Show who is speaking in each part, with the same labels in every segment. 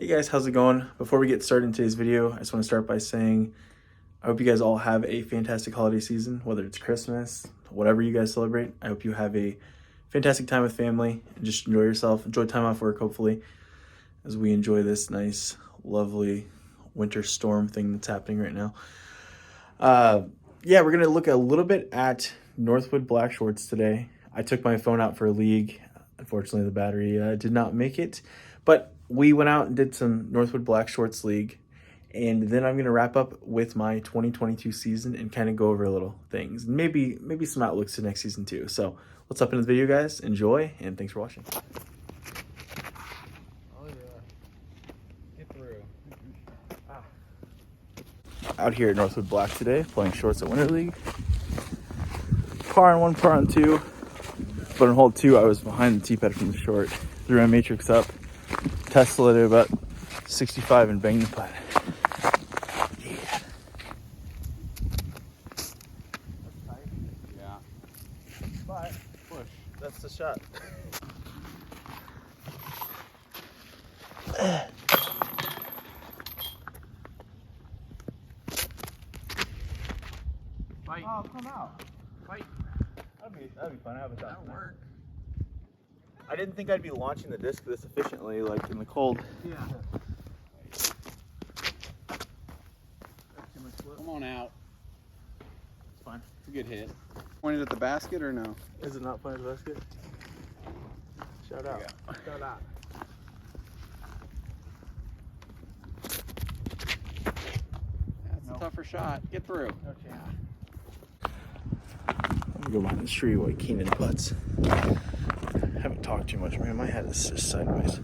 Speaker 1: Hey guys, how's it going? Before we get started in today's video, I just want to start by saying I hope you guys all have a fantastic holiday season, whether it's Christmas, whatever you guys celebrate. I hope you have a fantastic time with family and just enjoy yourself. Enjoy time off work, hopefully, as we enjoy this nice, lovely winter storm thing that's happening right now. We're going to look a little bit at Northwood Black shorts today. I took my phone out for a league. Unfortunately, the battery did not make it, but we went out and did some Northwood Black Shorts League, and then I'm going to wrap up with my 2022 season and kind of go over little things. Maybe some outlooks to next season too. So let's hop into the video, guys. Enjoy, and thanks for watching.
Speaker 2: Oh yeah. Get through.
Speaker 1: Out here at Northwood Black today, playing shorts at Winter League. Par on one, par on two. But on hole two, I was behind the tee pad from the short. Threw my matrix up. Tesla at about 65 and banged the putt. Yeah.
Speaker 2: That's tight. Yeah. But push.
Speaker 1: That's the shot.
Speaker 2: Fight.
Speaker 1: Oh, come out.
Speaker 2: Fight.
Speaker 1: That'd be fun. I have a
Speaker 2: That'll work.
Speaker 1: I didn't think I'd be launching the disc this efficiently, like in the cold.
Speaker 2: Yeah. Come on out.
Speaker 1: It's fine.
Speaker 2: It's a good hit. Pointed at the basket or no?
Speaker 1: Is it not fun as basket? Shout out.
Speaker 2: Shout out. That's a tougher shot. Get through.
Speaker 1: Okay. I'm gonna go behind this tree while Keenan putts. Haven't talked too much, man. My head is just sideways.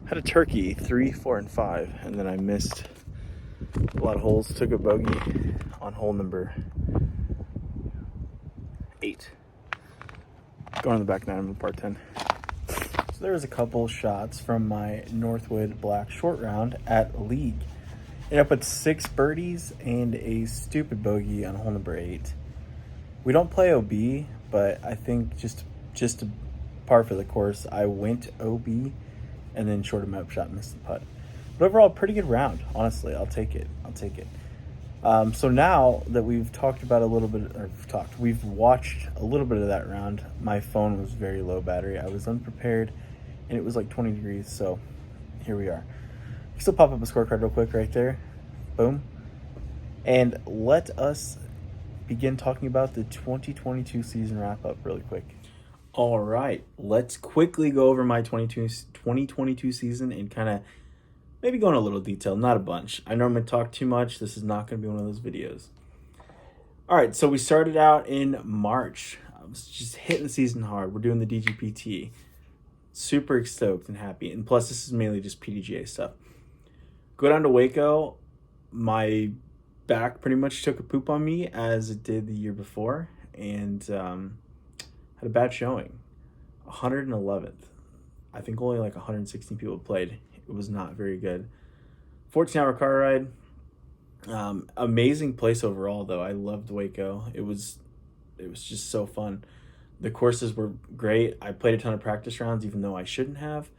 Speaker 1: Had a turkey 3, 4, and 5, and then I missed a lot of holes. Took a bogey on hole number 8. Going on the back 9 of the par 10. So there was a couple shots from my Northwood Black short round at League. Ended up with 6 birdies and a stupid bogey on hole number 8. We don't play OB, but I think just to par for the course, I went OB and then shorted my upshot, missed the putt. But overall, pretty good round. Honestly, I'll take it. So now that we've talked about we've watched a little bit of that round. My phone was very low battery. I was unprepared, and it was like 20 degrees. So here we are. Still pop up a scorecard real quick right there. Boom. And let us begin talking about the 2022 season wrap-up really quick. All right, let's quickly go over my 2022 season and kind of maybe go in a little detail, not a bunch. I normally talk too much. This is not going to be one of those videos. All right, so we started out in March. I was just hitting the season hard. We're doing the DGPT. Super stoked and happy. And plus, this is mainly just PDGA stuff. Go down to Waco. My back pretty much took a poop on me as it did the year before, and had a bad showing. 111th. I think only like 116 people played. It was not very good. 14-hour car ride. Amazing place overall, though. I loved Waco. It was just so fun. The courses were great. I played a ton of practice rounds, even though I shouldn't have.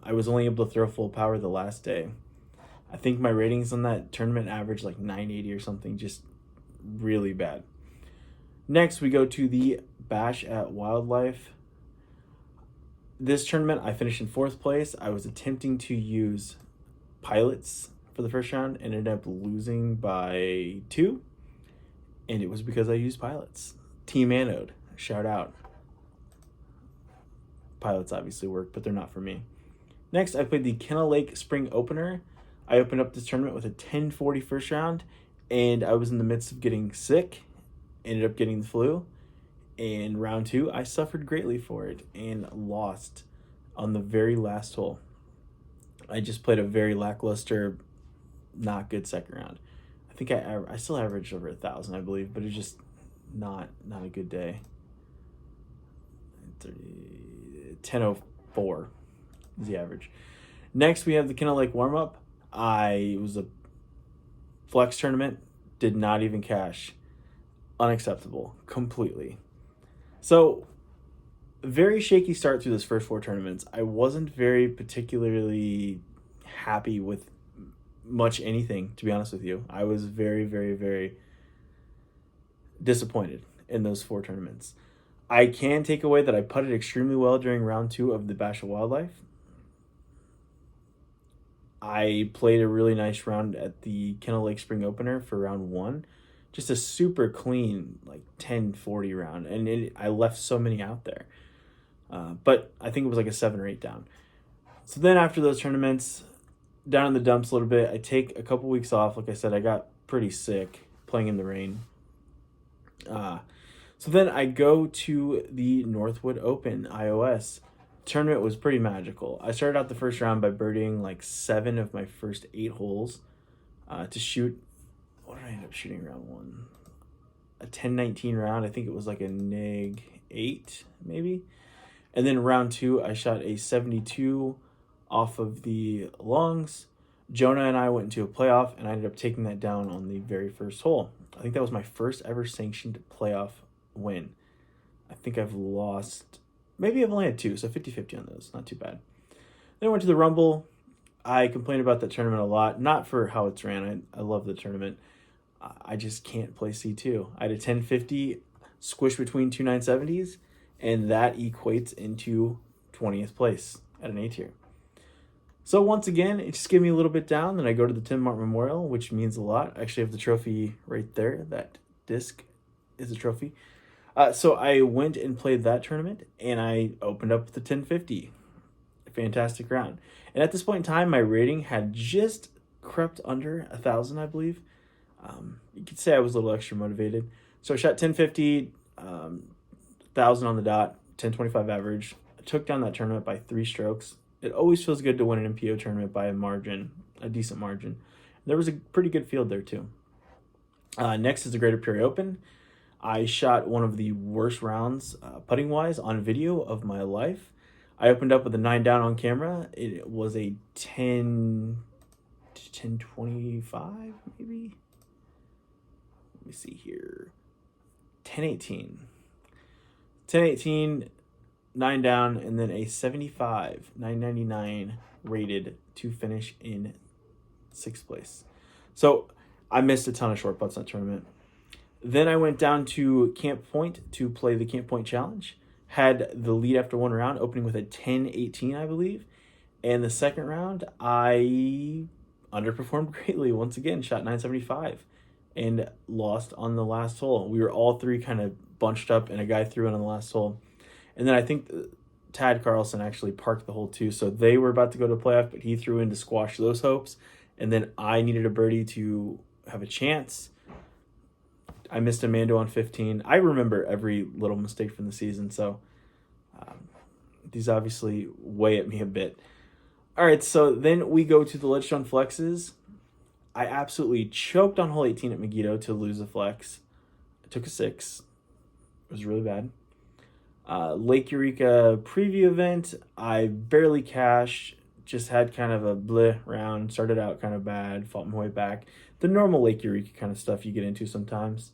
Speaker 1: I was only able to throw full power the last day. I think my ratings on that tournament averaged like 980 or something, just really bad. Next, we go to the Bash at Wildlife. This tournament, I finished in 4th place. I was attempting to use pilots for the first round and ended up losing by 2. And it was because I used pilots. Team Anode, shout out. Pilots obviously work, but they're not for me. Next, I played the Kennel Lake Spring Opener. I opened up this tournament with a 1040 first round, and I was in the midst of getting sick. Ended up getting the flu. And round 2, I suffered greatly for it and lost on the very last hole. I just played a very lackluster, not good second round. I think I still averaged over 1,000, I believe, but it's just not a good day. 1004 is the average. Next, we have the Kennel Lake warm-up. It was a flex tournament, did not even cash. Unacceptable, completely. So very shaky start through those first 4 tournaments. I wasn't very particularly happy with much anything, to be honest with you. I was very, very, very disappointed in those 4 tournaments. I can take away that I putted extremely well during round 2 of the Bash of Wildlife. I played a really nice round at the Kennel Lake Spring Opener for round 1. Just a super clean, like 10-40 round. And I left so many out there. But I think it was like a 7 or 8 down. So then after those tournaments, down in the dumps a little bit, I take a couple weeks off. Like I said, I got pretty sick playing in the rain. So then I go to the Northwood Open iOS. Tournament was pretty magical. I started out the first round by birdieing like 7 of my first 8 holes to shoot. What did I end up shooting round 1? A 10-19 round. I think it was like a neg 8 maybe. And then round 2, I shot a 72 off of the longs. Jonah and I went into a playoff, and I ended up taking that down on the very first hole. I think that was my first ever sanctioned playoff win. I think I've lost, maybe I've only had 2, so 50-50 on those. Not too bad. Then I went to the Rumble. I complained about that tournament a lot, not for how it's ran. I love the tournament. I just can't play C2. I had a 1050 squish between 2 970s, and that equates into 20th place at an A tier. So once again, it just gave me a little bit down. Then I go to the Tim Martin Memorial, which means a lot. I actually have the trophy right there. That disc is a trophy. So I went and played that tournament, and I opened up the 1050. Fantastic round. And at this point in time, my rating had just crept under 1,000, I believe. You could say I was a little extra motivated. So I shot 1050, 1,000 on the dot, 1025 average. I took down that tournament by 3 strokes. It always feels good to win an MPO tournament by a margin, a decent margin. There was a pretty good field there too. Next is the Greater Prairie Open. I shot one of the worst rounds putting-wise on video of my life. I opened up with a 9 down on camera. It was a 1025 maybe. Let me see here. 1018. 1018, 9 down, and then a 75, 999 rated to finish in 6th place. So I missed a ton of short putts in that tournament. Then I went down to Camp Point to play the Camp Point Challenge. Had the lead after 1 round, opening with a 10-18, I believe. And the second round, I underperformed greatly. Once again, shot 975 and lost on the last hole. We were all 3 kind of bunched up, and a guy threw in on the last hole. And then I think Tad Carlson actually parked the hole too. So they were about to go to playoff, but he threw in to squash those hopes. And then I needed a birdie to have a chance. I missed a Mando on 15. I remember every little mistake from the season, so these obviously weigh at me a bit. All right, so then we go to the Ledgestone Flexes. I absolutely choked on hole 18 at Megiddo to lose a flex. I took a 6. It was really bad. Lake Eureka preview event, I barely cashed. Just had kind of a bleh round. Started out kind of bad. Fought my way back. The normal Lake Eureka kind of stuff you get into sometimes.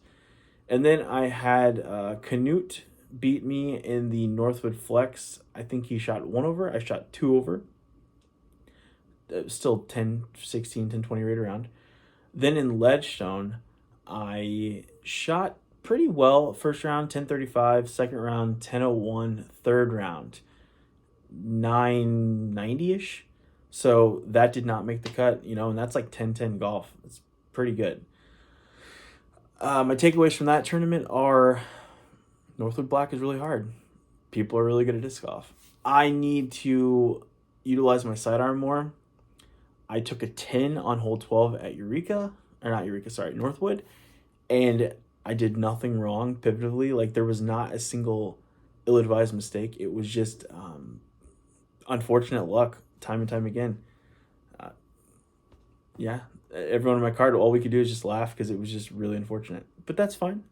Speaker 1: And then I had Canute beat me in the Northwood Flex. I think he shot 1 over. I shot 2 over. Still 10, 16, 10, 20 right around. Then in Ledgestone, I shot pretty well. First round, 1035. Second round, 1001. Third round, 990-ish. So that did not make the cut, and that's like 10-10 golf. It's pretty good. My takeaways from that tournament are Northwood Black is really hard. People are really good at disc golf. I need to utilize my sidearm more. I took a 10 on hole 12 at Northwood, and I did nothing wrong pivotively. Like, there was not a single ill-advised mistake. It was just unfortunate luck time and time again. Everyone in my card, all we could do is just laugh because it was just really unfortunate. But that's fine.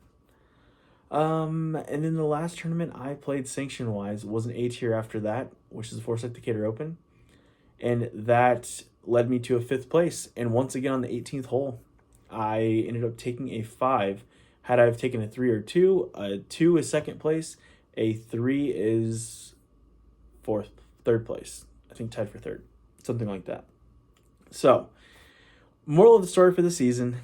Speaker 1: And then the last tournament I played sanction-wise was an A tier after that, which is the Forsyth Decatur Open. And that led me to a 5th place. And once again on the 18th hole, I ended up taking a 5. Had I have taken a 3 or 2, a 2 is 2nd place, A 3 is third place. I think tied for third, something like that. So, moral of the story for the season,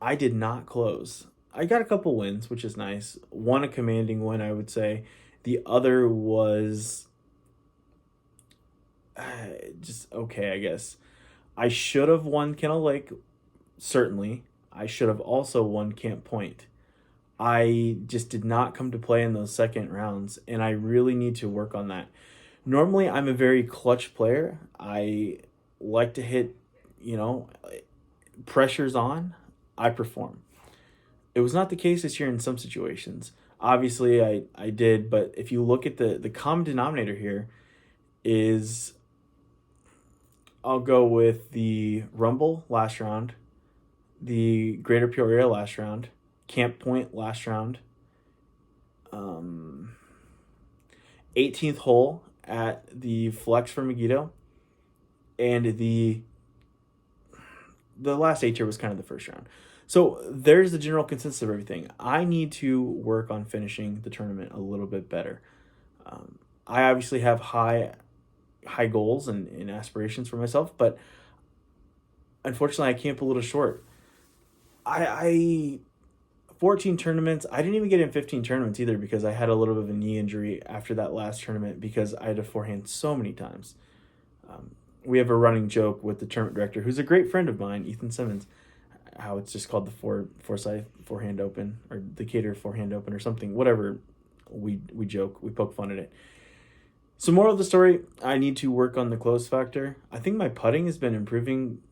Speaker 1: I did not close. I got a couple wins, which is nice. One a commanding win, I would say. The other was just okay, I guess. I should have won Kennel Lake, certainly. I should have also won Camp Point. I just did not come to play in those second rounds, and I really need to work on that. Normally, I'm a very clutch player. I like to hit, pressure's on, I perform. It was not the case this year in some situations. Obviously, I did, but if you look at the common denominator here is, I'll go with the Rumble last round, the Greater Peoria last round, Camp Point last round, 18th hole at the Flex for Megiddo, and the last 8 tier was kind of the first round. So there's the general consensus of everything. I need to work on finishing the tournament a little bit better. I obviously have high goals and aspirations for myself, but unfortunately I came up a little short. I 14 tournaments. I didn't even get in 15 tournaments either because I had a little bit of a knee injury after that last tournament because I had to forehand so many times. We have a running joke with the tournament director, who's a great friend of mine, Ethan Simmons, how it's just called the Forsyth Forehand Open or the Cater Forehand Open or something, whatever. We joke, we poke fun at it. So moral of the story, I need to work on the close factor. I think my putting has been improving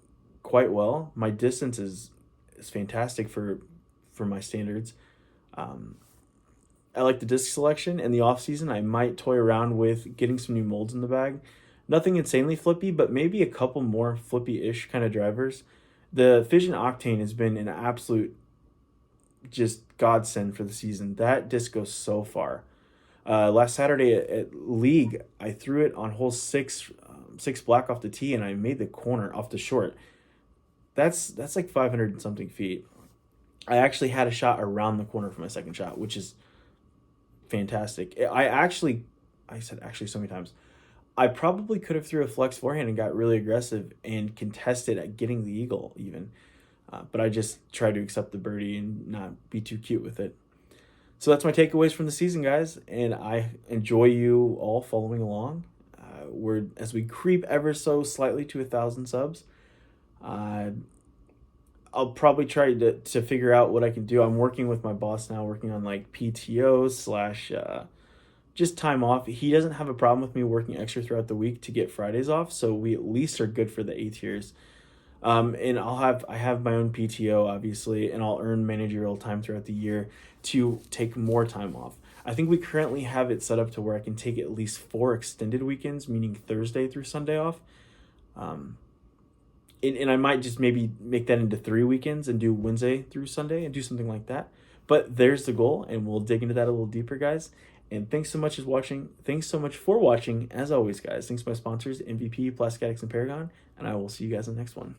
Speaker 1: quite well. My distance is fantastic for my standards. I like the disc selection. In the off season, I might toy around with getting some new molds in the bag. Nothing insanely flippy, but maybe a couple more flippy-ish kind of drivers. The Fission Octane has been an absolute just godsend for the season. That disc goes so far. Last Saturday at League, I threw it on hole 6 black off the tee, and I made the corner off the short. That's like 500 and something feet. I actually had a shot around the corner for my second shot, which is fantastic. I said actually so many times. I probably could have threw a flex forehand and got really aggressive and contested at getting the eagle even. But I just tried to accept the birdie and not be too cute with it. So that's my takeaways from the season, guys. And I enjoy you all following along. As we creep ever so slightly to 1,000 subs. I'll probably try to figure out what I can do. I'm working with my boss now, working on like PTO / just time off. He doesn't have a problem with me working extra throughout the week to get Fridays off, so we at least are good for the 8 tiers. And I have my own PTO obviously, and I'll earn managerial time throughout the year to take more time off. I think we currently have it set up to where I can take at least 4 extended weekends, meaning Thursday through Sunday off. And I might just maybe make that into 3 weekends and do Wednesday through Sunday and do something like that. But there's the goal, and we'll dig into that a little deeper, guys. And thanks so much for watching. Thanks so much for watching. As always, guys, thanks to my sponsors, MVP, Plastic Addicts, and Paragon. And I will see you guys in the next one.